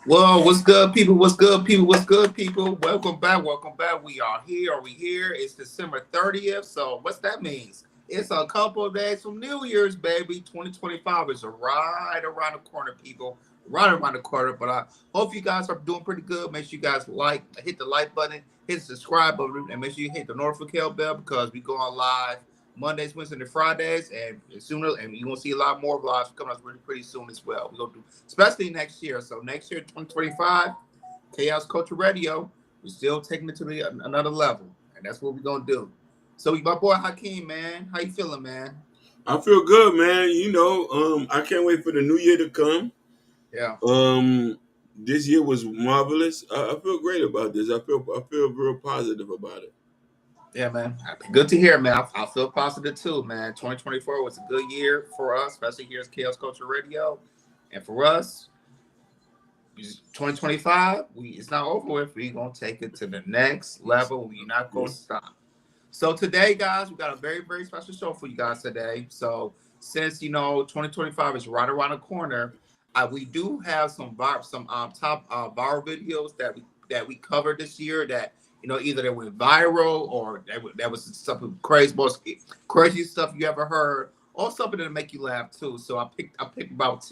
Well, what's good, people? What's good, people? What's good, people? Welcome back. Welcome back. We are here. Are we here? It's December 30th. So, what's that means? It's a couple of days from New Year's, baby. 2025 is right around the corner, people. Right around the corner. But I hope you guys are doing pretty good. Make sure you guys hit the like button, hit the subscribe button, and make sure you hit the notification bell because we go on live Mondays, Wednesdays, and Fridays, and sooner, and you're gonna see a lot more vlogs coming up really pretty soon as well. We're gonna do, especially next year. So next year, 2025, Chaos Culture Radio, we're still taking it to another level, and that's what we're gonna do. So, my boy Hakeem, man, how you feeling, man? I feel good, man. I can't wait for the new year to come. Yeah, This year was marvelous. I feel great about this. I feel real positive about it. yeah, man. Good to hear, man. I feel positive too, man. 2024 was a good year for us, especially here at Chaos Culture Radio, and for us. 2025, it's not over with. We're gonna take it to the next level. We're not gonna Mhm. stop. So today, guys, we got a very, very special show for you guys today. So since 2025 is right around the corner, we do have some top viral videos that we covered this year that either they went viral or that was something crazy, most crazy stuff you ever heard, or something that make you laugh too. So I picked about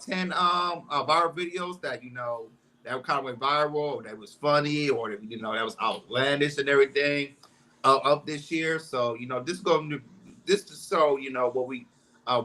10 viral videos that kind of went viral, or that was funny, or that was outlandish and everything of this year. So this to show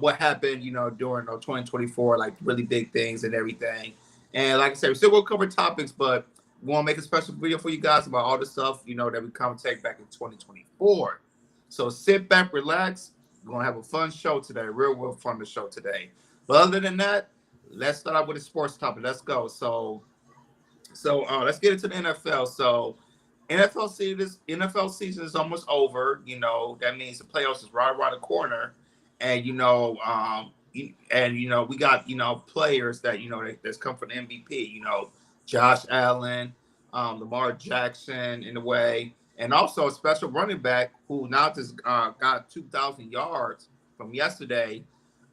what happened during 2024, like really big things and everything. And like I said, we still gonna cover topics, but we want to make a special video for you guys about all the stuff that we commentate back in 2024. So sit back, relax. We're gonna have a fun show today, real fun show today. But other than that, let's start out with the sports topic. Let's go. So let's get into the NFL. So NFL season is almost over. That means the playoffs is right around the corner, and we got players that's come from the MVP. Josh Allen, Lamar Jackson in a way, and also a special running back who now just got 2,000 yards from yesterday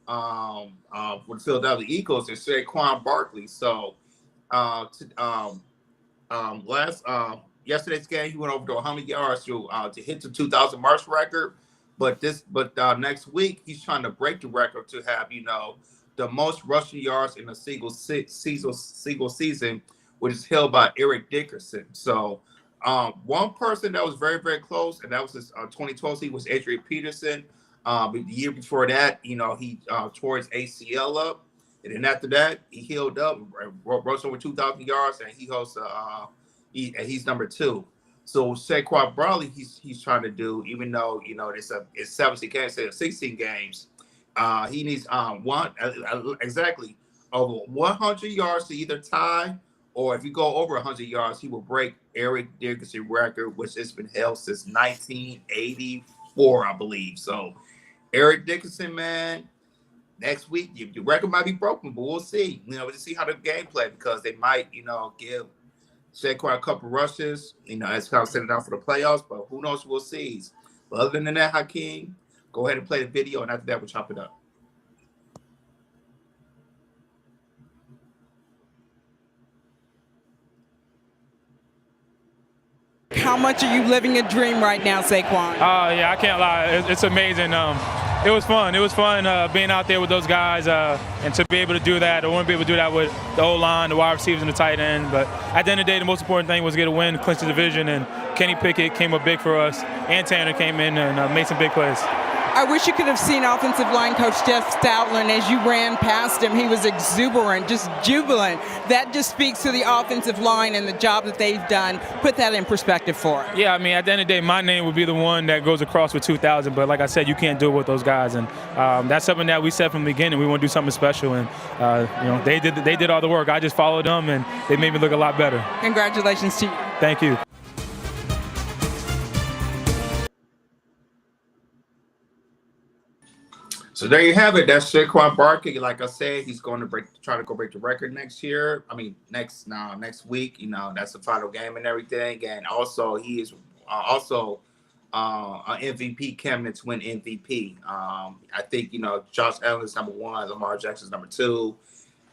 with the Philadelphia Eagles and Saquon Barkley. So last yesterday's game, he went over to 100 yards to hit the 2,000 march record. But next week he's trying to break the record to have the most rushing yards in a single season, which is held by Eric Dickerson. So one person that was very very close, and that was his 2012 season, was Adrian Peterson. But the year before that, he tore his ACL up. And then after that, he healed up, rushed over 2,000 yards, and he's number two. So Saquon Barkley, he's trying to do, even though it's 17 games instead of 16 games. He needs exactly over 100 yards to either tie, or if you go over 100 yards, he will break Eric Dickerson record, which has been held since 1984, I believe. So Eric Dickerson, man, next week the record might be broken, but we'll see. We'll see how the game play, because they might, give Saquon a couple rushes, as kind of set it out for the playoffs. But who knows? We'll see. But other than that, Hakeem, go ahead and play the video, and after that, we'll chop it up. How much are you living a dream right now, Saquon? Yeah, I can't lie. It's amazing. It was fun. It was fun being out there with those guys, and to be able to do that. I wouldn't be able to do that with the O-line, the wide receivers, and the tight end. But at the end of the day, the most important thing was to get a win, clinch the division, and Kenny Pickett came up big for us, and Tanner came in and made some big plays. I wish you could have seen offensive line coach Jeff Stoutland as you ran past him. He was exuberant, just jubilant. That just speaks to the offensive line and the job that they've done. Put that in perspective for us. Yeah, I mean, at the end of the day, my name would be the one that goes across with 2,000. But like I said, you can't do it with those guys, and that's something that we said from the beginning. We want to do something special, and they did all the work. I just followed them, and they made me look a lot better. Congratulations to you. Thank you. So there you have it. That's Saquon Barkley. Like I said, he's going to try to go break the record next year. I mean, next week. That's the final game and everything. And also, he is also an MVP candidate to win MVP. I think Josh Allen is number one, Lamar Jackson is number two,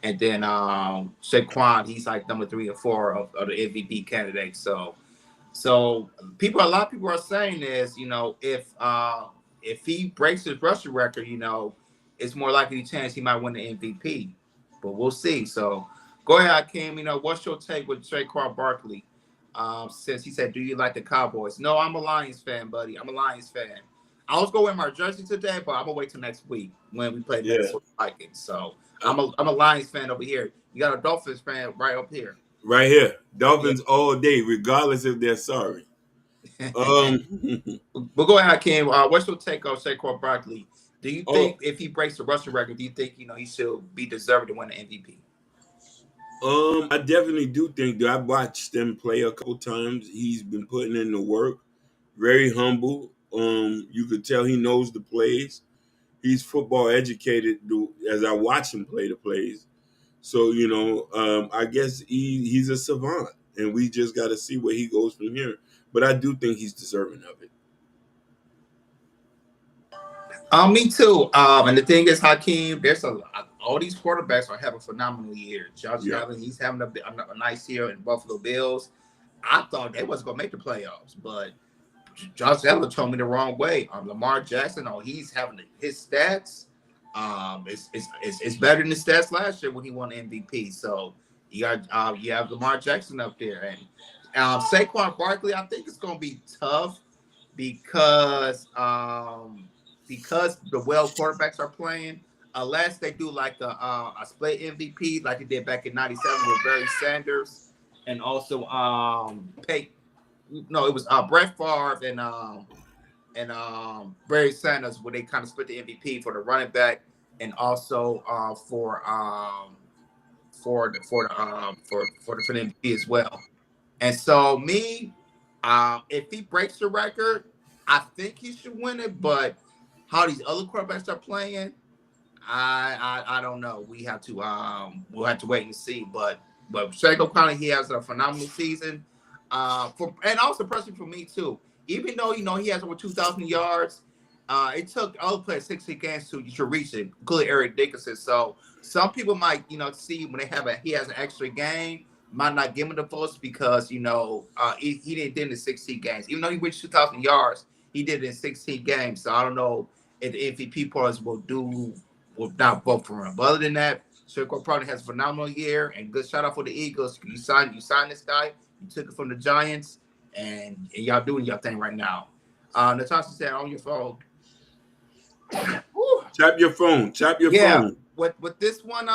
and then Saquon, he's like number 3 or 4 of the MVP candidates. So a lot of people are saying this, if he breaks his rushing record, it's more likely a chance he might win the MVP. But we'll see. So go ahead, Hakeem. What's your take with Saquon Barkley? Since he said, "Do you like the Cowboys?" No, I'm a Lions fan, buddy. I'm a Lions fan. I was going to wear my jersey today, but I'm gonna wait till next week when we play Minnesota Vikings. So I'm a Lions fan over here. You got a Dolphins fan right up here. Right here, Dolphins all day, regardless if they're sorry. But go ahead, Hakeem. What's your take on Saquon Barkley? Do you think if he breaks the rushing record, do you think he should be deserved to win the MVP? I definitely do think that. I've watched him play a couple times. He's been putting in the work. Very humble. You could tell he knows the plays. He's football educated as I watch him play the plays. So, I guess he's a savant, and we just got to see where he goes from here. But I do think he's deserving of it. Me too. And the thing is, Hakeem, there's all these quarterbacks are having phenomenal years. Josh Allen, he's having a nice year in Buffalo Bills. I thought they wasn't gonna make the playoffs, but Josh Allen told me the wrong way. Lamar Jackson, he's having his stats. It's better than the stats last year when he won MVP. So you have Lamar Jackson up there, and Saquon Barkley. I think it's gonna be tough because the quarterbacks are playing, unless they do like a split MVP like they did back in '97 with Barry Sanders and also it was Brett Favre and Barry Sanders, where they kind of split the MVP for the running back and also for the MVP as well. And so if he breaks the record, I think he should win it, but how these other quarterbacks are playing, I don't know. We'll have to wait and see. But Saquon, he has a phenomenal season. And also personally for me too. Even though he has over 2,000 yards, it took other players 60 games to reach it, including Eric Dickerson. So some people might see when he has an extra game, might not give him the votes because he didn't do it in 16 games. Even though he reached 2,000 yards, he did it in 16 games. So I don't know if the MVP players will not vote for him. But other than that, Saquon probably has a phenomenal year and good shout out for the Eagles. You signed this guy. You took it from the Giants, and y'all doing your thing right now. Natasha said on your phone. Tap your phone. Phone. With this one,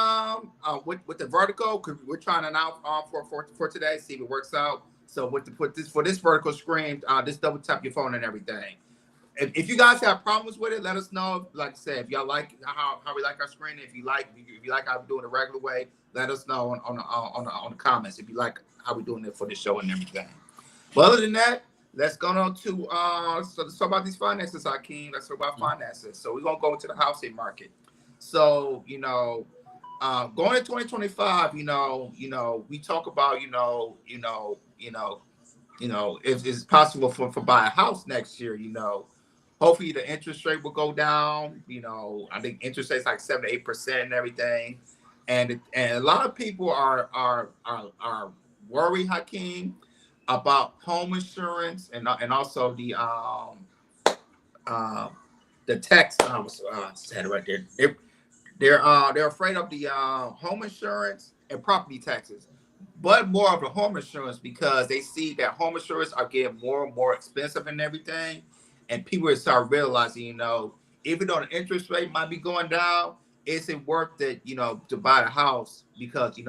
with the vertical, because we're trying it out for today, see if it works out. So for this vertical screen, just double tap your phone and everything. If you guys have problems with it, let us know. Like I said, if y'all like how we like our screen, if you like how we're doing it the regular way, let us know on the comments. If you like how we're doing it for the show and everything. But other than that, let's go on to let's talk about these finances, Hakeem. Let's talk about finances. So we're gonna go into the housing market. So going into 2025, we talk about if it's possible for buy a house next year. Hopefully the interest rate will go down. I think interest rates like 7 to 8% and everything. And a lot of people are worried, Hakeem, about home insurance and also the tax. Said it right there. They're afraid of the home insurance and property taxes, but more of the home insurance because they see that home insurance are getting more and more expensive and everything. And people start realizing, even though the interest rate might be going down, is it worth it, to buy a house because,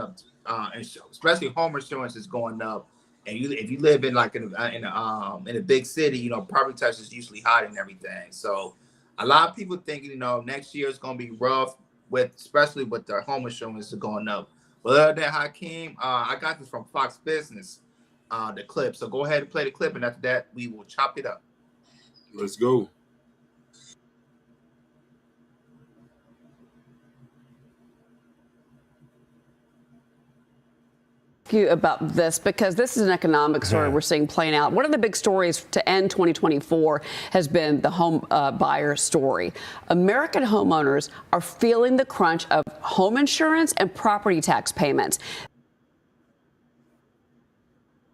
especially home insurance is going up. And if you live in a big city, property taxes is usually high and everything. So a lot of people think, next year is going to be rough especially with the home insurance going up. But other than that, Hakeem, I got this from Fox Business, the clip. So go ahead and play the clip, and after that, we will chop it up. Let's go. you about this because this is an economic story we're seeing playing out. One of the big stories to end 2024 has been the home buyer story. American homeowners are feeling the crunch of home insurance and property tax payments.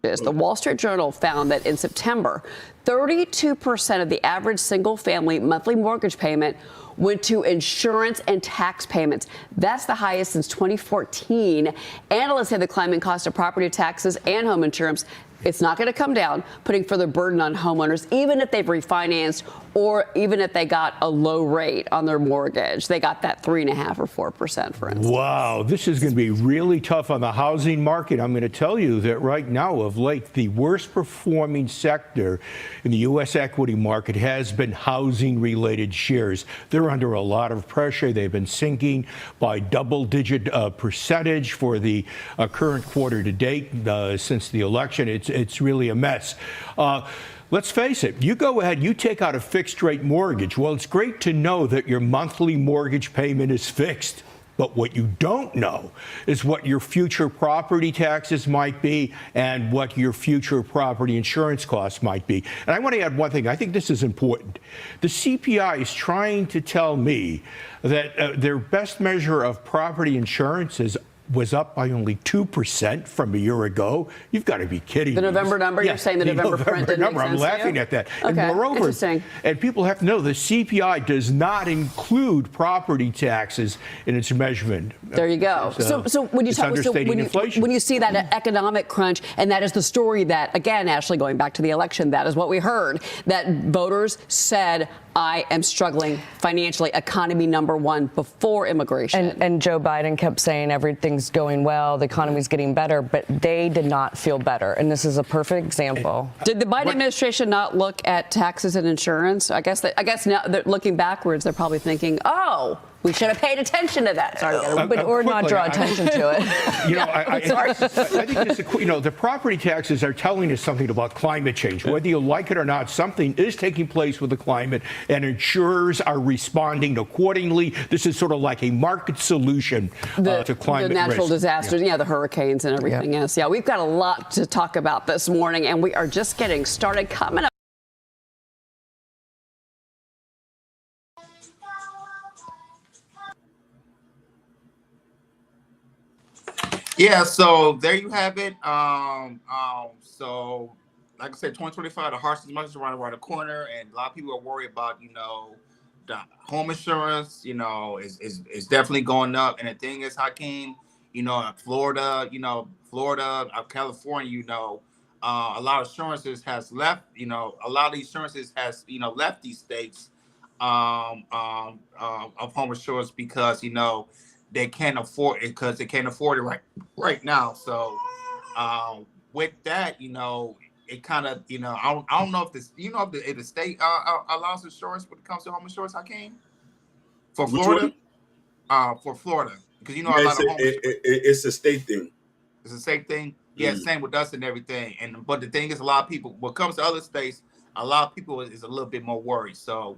The Wall Street Journal found that in September, 32% of the average single-family monthly mortgage payment went to insurance and tax payments. That's the highest since 2014. Analysts say the climbing cost of property taxes and home insurance, it's not going to come down, putting further burden on homeowners, even if they've refinanced or even if they got a low rate on their mortgage. They got that 3.5% or 4%, for instance. Wow, this is going to be really tough on the housing market. I'm going to tell you that right now, of late, the worst performing sector in the U.S. equity market has been housing-related shares. They're under a lot of pressure. They've been sinking by double-digit percentage for the current quarter to date since the election. It's really a mess. Let's face it, you go ahead, you take out a fixed rate mortgage. Well, it's great to know that your monthly mortgage payment is fixed. But what you don't know is what your future property taxes might be and what your future property insurance costs might be. And I want to add one thing. I think this is important. The CPI is trying to tell me that their best measure of property insurance was up by only 2% from a year ago. You've got to be kidding me. The November number? Yeah, you're saying the November print didn't number. make sense I'm laughing at that. Okay, and moreover, interesting. and people have to know the CPI does not include property taxes in its measurement. There you go. So when you talk, when you see that economic crunch, and that is the story that, again, Ashley, going back to the election, that is what we heard, that voters said, I am struggling financially, economy number one before immigration. And Joe Biden kept saying everything's going well, the economy's getting better, but they did not feel better. And this is a perfect example. Did the Biden administration not look at taxes and insurance? I guess now looking backwards, they're probably thinking, oh, we should have paid attention to that. Sorry, or not draw attention to it. I think this, the property taxes are telling us something about climate change. Whether you like it or not, something is taking place with the climate, and insurers are responding accordingly. This is sort of like a market solution to climate the natural risk. disasters, the hurricanes and everything else. Yeah, we've got a lot to talk about this morning, and we are just getting started. Coming up. Yeah, so there you have it. So like I said, 2025, the harshest month is around the corner, and a lot of people are worried about, the home insurance, is definitely going up. And the thing is, Hakeem, Florida, California, a lot of insurances has left, a lot of these insurances has, left these states of home insurance because, they can't afford it right now. So with that, it kind of, I don't know if this, if the state allows insurance when it comes to home insurance, Hakeem? For Florida? For Florida. Because, a lot of home it's a state thing. It's the same thing. Yeah, same with us and everything. But the thing is, a lot of people, when it comes to other states, a lot of people is a little bit more worried. So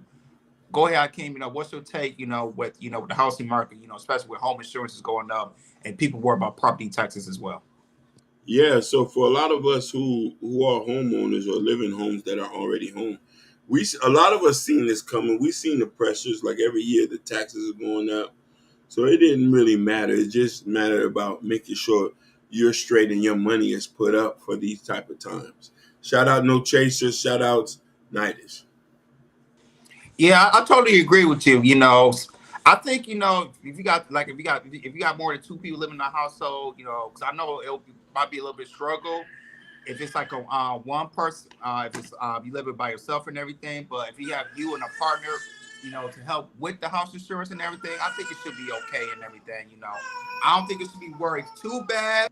go ahead, Hakeem. What's your take? With the housing market. Especially with home insurance is going up, and people worry about property taxes as well. Yeah. So for a lot of us who are homeowners or live in homes that are already home, a lot of us seen this coming. We seen the pressures. Like every year, the taxes are going up. So it didn't really matter. It just mattered about making sure you're straight and your money is put up for these type of times. Shout out No Chasers. Shout outs Nidus. Yeah, I totally agree with you. I think if you got more than two people living in a household, because I know it might be a little bit struggle if it's like a one person, if it's you live it by yourself and everything. But if you have you and a partner, to help with the house insurance and everything, I think it should be okay and everything. I don't think it should be worried too bad.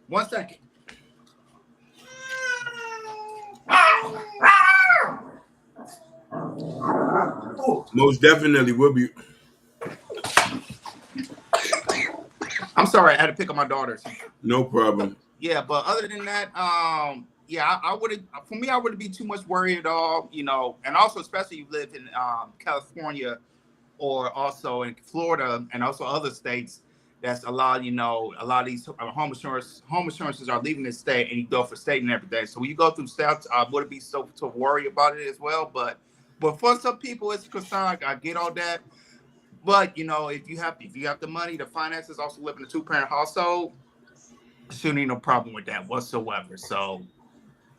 1 second. Most definitely will be. I'm sorry, I had to pick up my daughters. No problem. Yeah, but other than that, I wouldn't. For me, I wouldn't be too much worried at all. And also, especially if you live in California or also in Florida and also other states, that's a lot of these home insurances are leaving the state, and you go for state and everything. So when you go through stats, I wouldn't be so worried about it as well. But for some people, it's a concern. I get all that. But if you have the money, the finances, also live in a 2-parent household, shouldn't be no problem with that whatsoever. So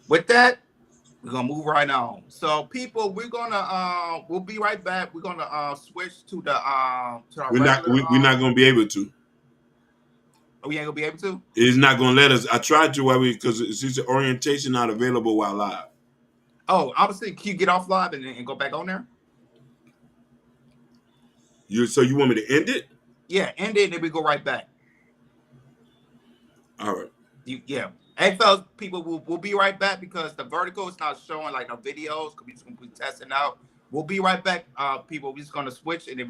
with that, we're gonna move right on. So people, we'll be right back. We're gonna switch to the our We're not gonna be able to. Oh, we ain't gonna be able to? It's not gonna let us. I tried to because it's orientation not available while live. Oh, obviously, can you get off live and go back on there? So you want me to end it? Yeah, end it and then we go right back. All right. Yeah. Hey, fellas, people, we'll be right back because the vertical is not showing like no videos because we're just gonna be testing out. We'll be right back, people. We're just gonna switch and then